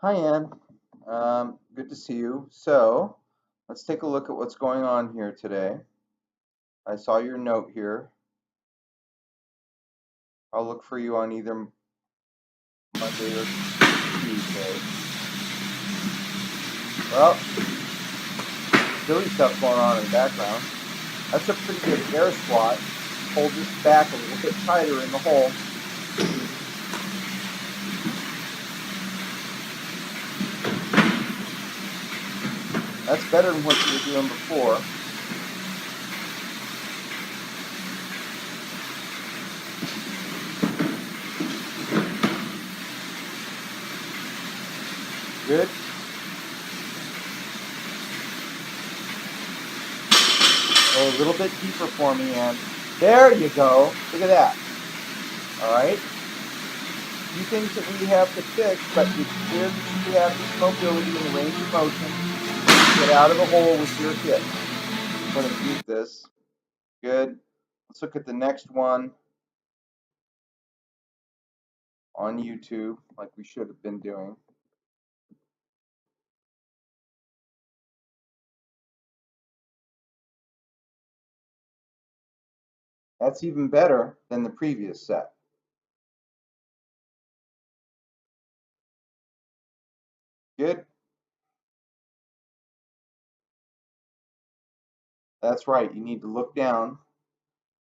Hi, Ann. Good to see you. So, let's take a look at what's going on here today. I saw your note here. I'll look for you on either Monday or Tuesday. Well, silly stuff going on in the background. That's a pretty good air squat. Hold this back a little bit tighter in the hole. That's better than what you were doing before. Good. Go a little bit deeper for me, Ann. There you go. Look at that. All right. Few things that we have to fix, but it's clear that you have this mobility and range of motion. Get out of the hole with your hip. I'm going to mute this. Good. Let's look at the next one on YouTube, like we should have been doing. That's even better than the previous set. Good. That's right. You need to look down.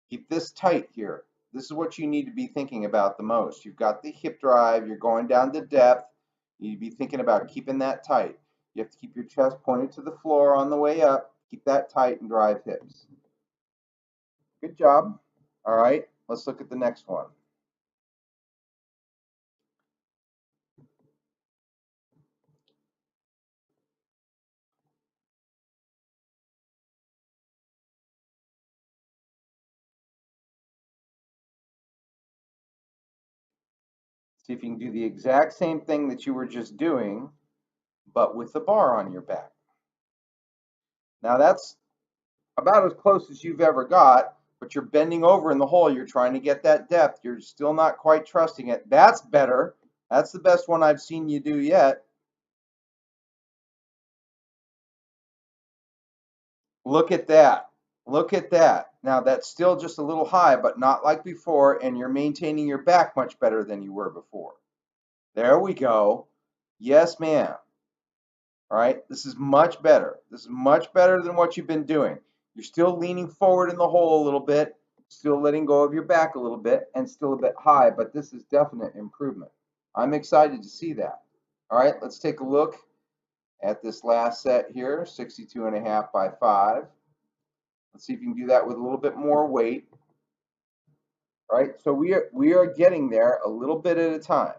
Keep this tight here. This is what you need to be thinking about the most. You've got the hip drive. You're going down to depth. You need to be thinking about keeping that tight. You have to keep your chest pointed to the floor on the way up. Keep that tight and drive hips. Good job. All right, let's look at the next one. See if you can do the exact same thing that you were just doing, but with the bar on your back. Now that's about as close as you've ever got, but you're bending over in the hole. You're trying to get that depth. You're still not quite trusting it. That's better. That's the best one I've seen you do yet. Look at that. Look at that. Now that's still just a little high, but not like before, and you're maintaining your back much better than you were before. There we go. Yes, ma'am. All right, this is much better. This is much better than what you've been doing. You're still leaning forward in the hole a little bit, still letting go of your back a little bit, and still a bit high, but this is definite improvement. I'm excited to see that. All right, let's take a look at this last set here, 62.5 by 5. Let's see if you can do that with a little bit more weight. All right, so we are getting there a little bit at a time.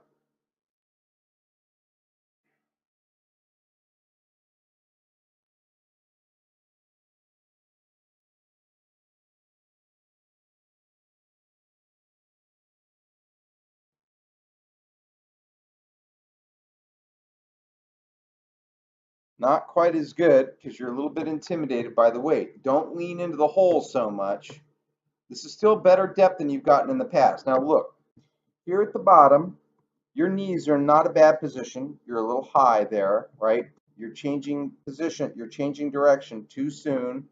Not quite as good because you're a little bit intimidated by the weight. Don't lean into the hole so much. This is still better depth than you've gotten in the past. Now look, here at the bottom, your knees are not a bad position. You're a little high there, right? You're changing position, you're changing direction too soon,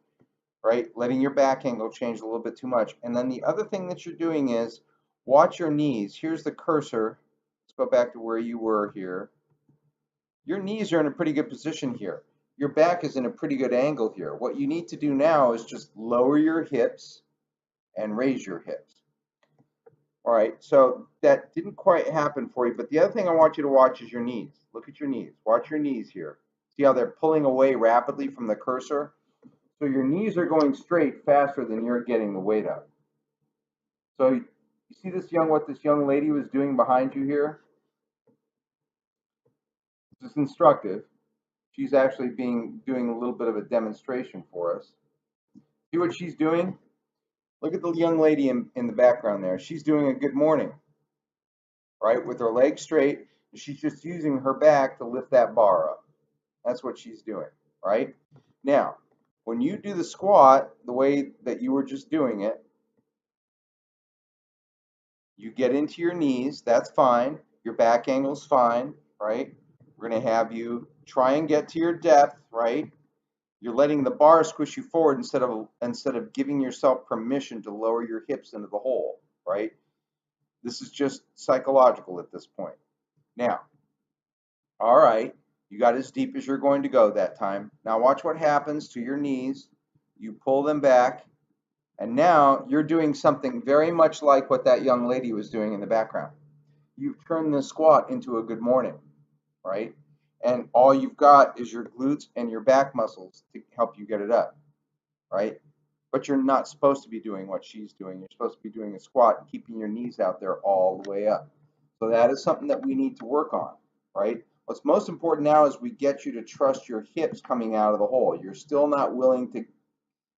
right? Letting your back angle change a little bit too much. And then the other thing that you're doing is watch your knees. Here's the cursor. Let's go back to where you were here. Your knees are in a pretty good position here. Your back is in a pretty good angle here. What you need to do now is just lower your hips and raise your hips. All right, so that didn't quite happen for you, but the other thing I want you to watch is your knees. Look at your knees. Watch your knees here. See how they're pulling away rapidly from the cursor? So your knees are going straight faster than you're getting the weight up. So you see what this young lady was doing behind you here? This is instructive. She's actually doing a little bit of a demonstration for us. See what she's doing? Look at the young lady in the background there. She's doing a good morning, right? With her legs straight. She's just using her back to lift that bar up. That's what she's doing, right? Now, when you do the squat the way that you were just doing it, you get into your knees. That's fine. Your back angle's fine, right? We're going to have you try and get to your depth, right? You're letting the bar squish you forward instead of giving yourself permission to lower your hips into the hole, right? This is just psychological at this point. Now, all right, you got as deep as you're going to go that time. Now watch what happens to your knees. You pull them back, and now you're doing something very much like what that young lady was doing in the background. You've turned the squat into a good morning, right? And all you've got is your glutes and your back muscles to help you get it up, right? But you're not supposed to be doing what she's doing. You're supposed to be doing a squat and keeping your knees out there all the way up. So that is something that we need to work on, right? What's most important now is we get you to trust your hips coming out of the hole. You're still not willing to,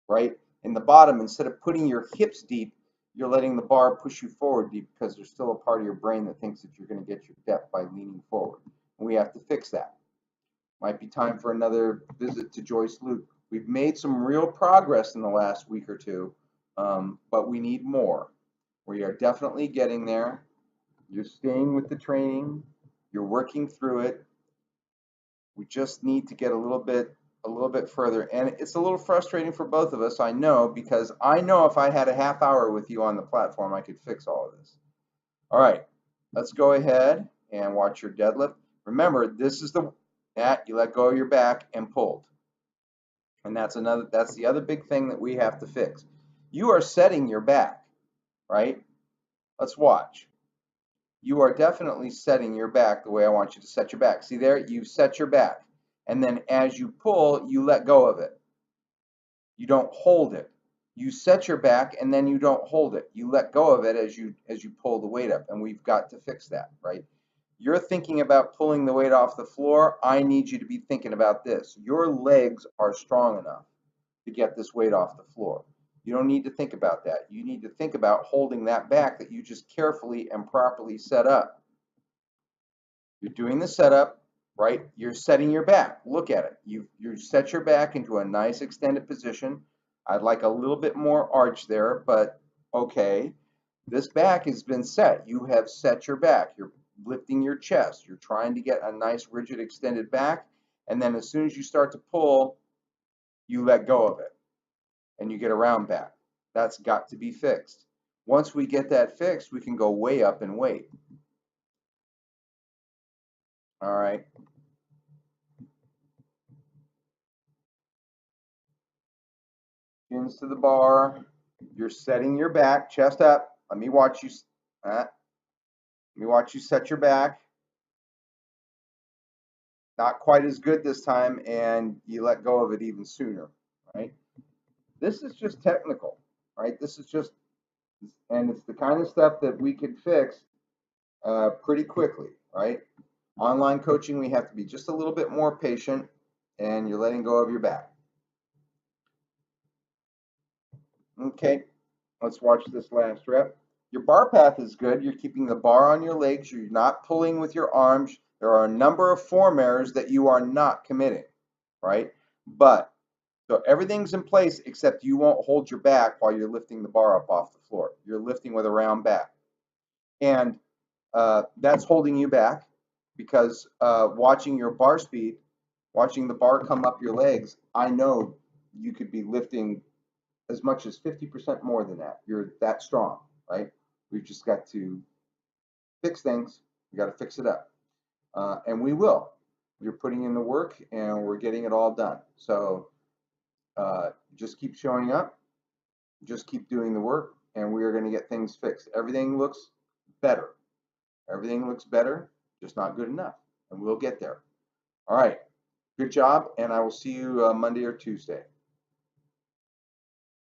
right? In the bottom, instead of putting your hips deep, you're letting the bar push you forward deep because there's still a part of your brain that thinks that you're going to get your depth by leaning forward. And we have to fix that. Might be time for another visit to Joyce Luke. We've made some real progress in the last week or two, but we need more. We are definitely getting there. You're staying with the training. You're working through it. We just need to get a little bit further. And it's a little frustrating for both of us, I know, because I know if I had a half hour with you on the platform, I could fix all of this. All right, let's go ahead and watch your deadlift. Remember, this is that you let go of your back and pulled. And that's the other big thing that we have to fix. You are setting your back, right? Let's watch. You are definitely setting your back the way I want you to set your back. See there, you set your back. And then as you pull, you let go of it. You don't hold it. You set your back and then you don't hold it. You let go of it as you pull the weight up. And we've got to fix that, right? You're thinking about pulling the weight off the floor. I need you to be thinking about this. Your legs are strong enough to get this weight off the floor. You don't need to think about that. You need to think about holding that back that you just carefully and properly set up. You're doing the setup, right? You're setting your back. Look at it. You set your back into a nice extended position. I'd like a little bit more arch there, but okay. This back has been set. You have set your back. You're lifting your chest. You're trying to get a nice rigid extended back. And then as soon as you start to pull, you let go of it and you get a round back. That's got to be fixed. Once we get that fixed, we can go way up in weight. All right. Chins to the bar. You're setting your back, chest up. Let me watch you. Let me watch you set your back. Not quite as good this time, and you let go of it even sooner, right? This is just technical, right? This is just, and it's the kind of stuff that we can fix pretty quickly, right? Online coaching, we have to be just a little bit more patient, and you're letting go of your back. Okay, let's watch this last rep. Your bar path is good. You're keeping the bar on your legs. You're not pulling with your arms. There are a number of form errors that you are not committing, right? But so everything's in place except you won't hold your back while you're lifting the bar up off the floor. You're lifting with a round back. And that's holding you back because watching your bar speed, watching the bar come up your legs, I know you could be lifting as much as 50% more than that. You're that strong, right? We've just got to fix things. We got to fix it up. And we will. You're putting in the work and we're getting it all done. So just keep showing up, just keep doing the work, and we are going to get things fixed. Everything looks better. Everything looks better, just not good enough. And we'll get there. All right. Good job, and I will see you Monday or Tuesday.